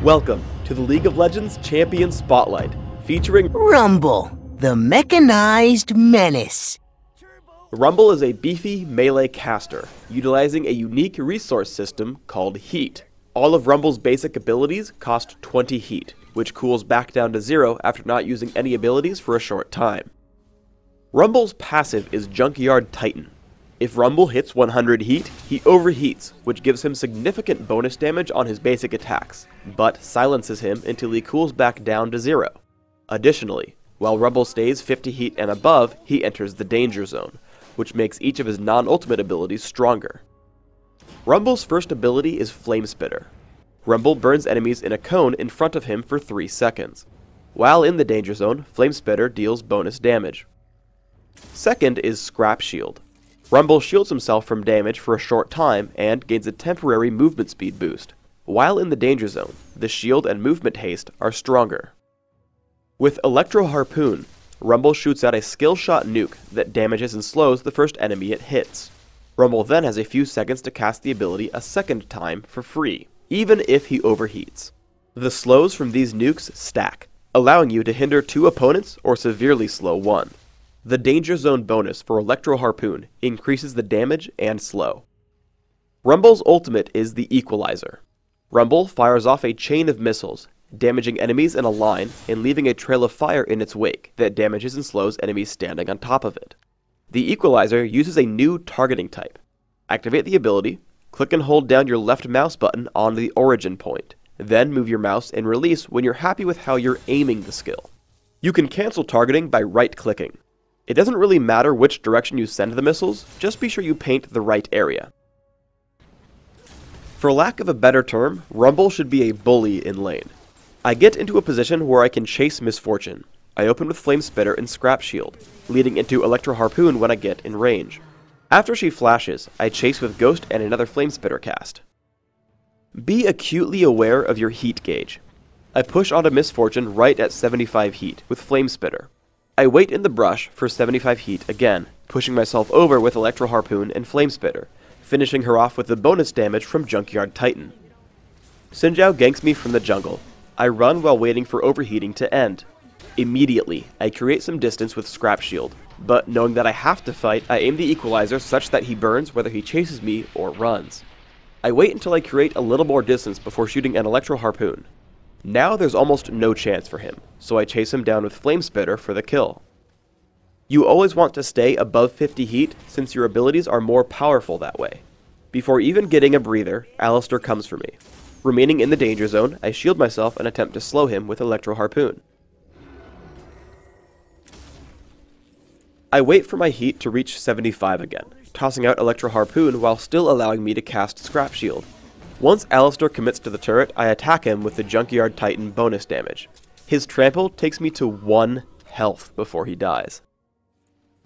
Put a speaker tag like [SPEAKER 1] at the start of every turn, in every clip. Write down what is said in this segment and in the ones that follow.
[SPEAKER 1] Welcome to the League of Legends Champion Spotlight, featuring
[SPEAKER 2] Rumble, the mechanized menace.
[SPEAKER 1] Rumble is a beefy melee caster, utilizing a unique resource system called Heat. All of Rumble's basic abilities cost 20 Heat, which cools back down to 0 after not using any abilities for a short time. Rumble's passive is Junkyard Titan. If Rumble hits 100 Heat, he overheats, which gives him significant bonus damage on his basic attacks, but silences him until he cools back down to 0. Additionally, while Rumble stays 50 Heat and above, he enters the Danger Zone, which makes each of his non-ultimate abilities stronger. Rumble's first ability is Flame Spitter. Rumble burns enemies in a cone in front of him for 3 seconds. While in the Danger Zone, Flame Spitter deals bonus damage. Second is Scrap Shield. Rumble shields himself from damage for a short time and gains a temporary movement speed boost. While in the Danger Zone, the shield and movement haste are stronger. With Electro Harpoon, Rumble shoots out a skill shot nuke that damages and slows the first enemy it hits. Rumble then has a few seconds to cast the ability a second time for free, even if he overheats. The slows from these nukes stack, allowing you to hinder 2 opponents or severely slow 1. The Danger Zone bonus for Electro Harpoon increases the damage and slow. Rumble's ultimate is the Equalizer. Rumble fires off a chain of missiles, damaging enemies in a line and leaving a trail of fire in its wake that damages and slows enemies standing on top of it. The Equalizer uses a new targeting type. Activate the ability, click and hold down your left mouse button on the origin point, then move your mouse and release when you're happy with how you're aiming the skill. You can cancel targeting by right-clicking. It doesn't really matter which direction you send the missiles, just be sure you paint the right area. For lack of a better term, Rumble should be a bully in lane. I get into a position where I can chase Misfortune. I open with Flame Spitter and Scrap Shield, leading into Electro Harpoon when I get in range. After she flashes, I chase with Ghost and another Flame Spitter cast. Be acutely aware of your heat gauge. I push onto Misfortune right at 75 heat with Flame Spitter. I wait in the brush for 75 heat again, pushing myself over with Electro Harpoon and Flame Spitter, finishing her off with the bonus damage from Junkyard Titan. Xin Zhao ganks me from the jungle. I run while waiting for overheating to end. Immediately, I create some distance with Scrap Shield, but knowing that I have to fight, I aim the Equalizer such that he burns whether he chases me or runs. I wait until I create a little more distance before shooting an Electro Harpoon. Now there's almost no chance for him, so I chase him down with Flame Spitter for the kill. You always want to stay above 50 heat since your abilities are more powerful that way. Before even getting a breather, Alistar comes for me. Remaining in the Danger Zone, I shield myself and attempt to slow him with Electro Harpoon. I wait for my heat to reach 75 again, tossing out Electro Harpoon while still allowing me to cast Scrap Shield. Once Alistar commits to the turret, I attack him with the Junkyard Titan bonus damage. His trample takes me to 1 health before he dies.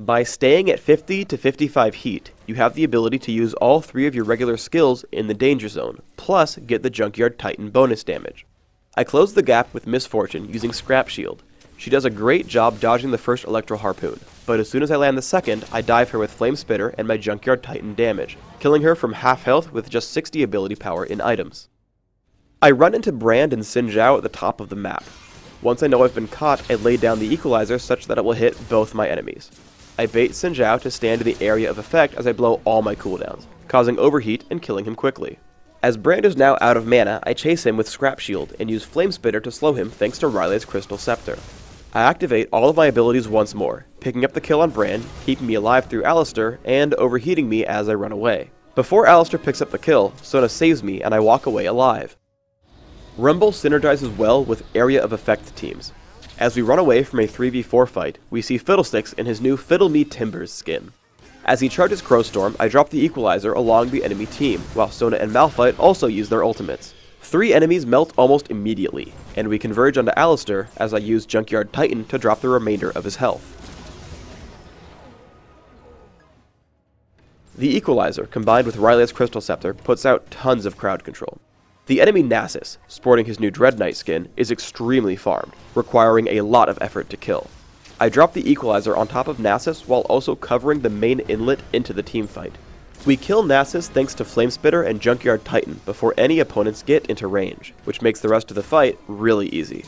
[SPEAKER 1] By staying at 50 to 55 heat, you have the ability to use all 3 of your regular skills in the Danger Zone, plus get the Junkyard Titan bonus damage. I close the gap with Misfortune using Scrap Shield. She does a great job dodging the first Electro Harpoon, but as soon as I land the second, I dive her with Flame Spitter and my Junkyard Titan damage, killing her from half health with just 60 ability power in items. I run into Brand and Xin Zhao at the top of the map. Once I know I've been caught, I lay down the Equalizer such that it will hit both my enemies. I bait Xin Zhao to stand in the area of effect as I blow all my cooldowns, causing overheat and killing him quickly. As Brand is now out of mana, I chase him with Scrap Shield and use Flame Spitter to slow him thanks to Riley's Crystal Scepter. I activate all of my abilities once more, picking up the kill on Brand, keeping me alive through Alistar, and overheating me as I run away. Before Alistar picks up the kill, Sona saves me and I walk away alive. Rumble synergizes well with area of effect teams. As we run away from a 3v4 fight, we see Fiddlesticks in his new Fiddle Me Timbers skin. As he charges Crowstorm, I drop the Equalizer along the enemy team, while Sona and Malphite also use their ultimates. 3 enemies melt almost immediately, and we converge onto Alistar as I use Junkyard Titan to drop the remainder of his health. The Equalizer, combined with Riley's Crystal Scepter, puts out tons of crowd control. The enemy Nasus, sporting his new Dread Knight skin, is extremely farmed, requiring a lot of effort to kill. I drop the Equalizer on top of Nasus while also covering the main inlet into the teamfight. We kill Nasus thanks to Flamespitter and Junkyard Titan before any opponents get into range, which makes the rest of the fight really easy.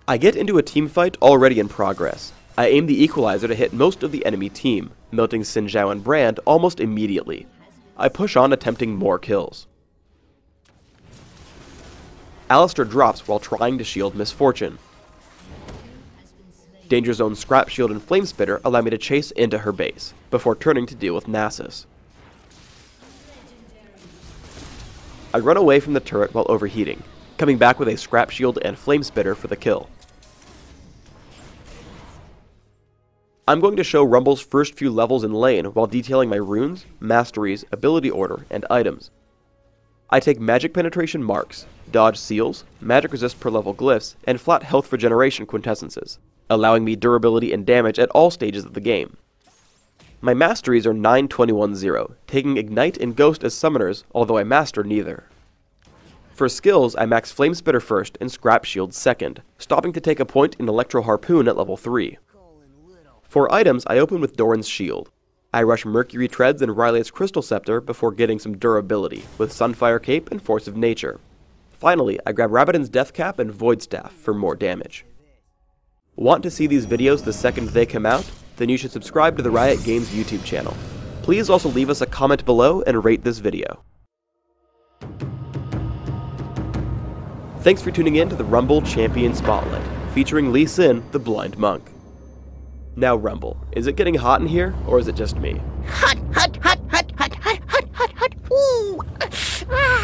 [SPEAKER 1] I get into a team fight already in progress. I aim the equalizer to hit most of the enemy team, melting Xin Zhao and Brand almost immediately. I push on attempting more kills. Alistair drops while trying to shield Misfortune. Danger Zone's Scrap Shield and Flamespitter allow me to chase into her base, before turning to deal with Nasus. I run away from the turret while overheating, coming back with a Scrap Shield and Flamespitter for the kill. I'm going to show Rumble's first few levels in lane while detailing my runes, masteries, ability order, and items. I take magic penetration marks, dodge seals, magic resist per level glyphs, and flat health regeneration quintessences, allowing me durability and damage at all stages of the game. My masteries are 9-21-0, taking Ignite and Ghost as summoners, although I master neither. For skills, I max Flamespitter first and Scrap Shield second, stopping to take a point in Electro Harpoon at level 3. For items, I open with Doran's Shield. I rush Mercury Treads and Riley's Crystal Scepter before getting some durability, with Sunfire Cape and Force of Nature. Finally, I grab Rabadon's Death Cap and Void Staff for more damage. Want to see these videos the second they come out? Then you should subscribe to the Riot Games YouTube channel. Please also leave us a comment below and rate this video. Thanks for tuning in to the Rumble Champion Spotlight, featuring Lee Sin, the Blind Monk. Now Rumble, is it getting hot in here, or is it just me?
[SPEAKER 2] Hot, hot, hot, hot, hot, hot, hot, hot, hot. Ooh. Ah.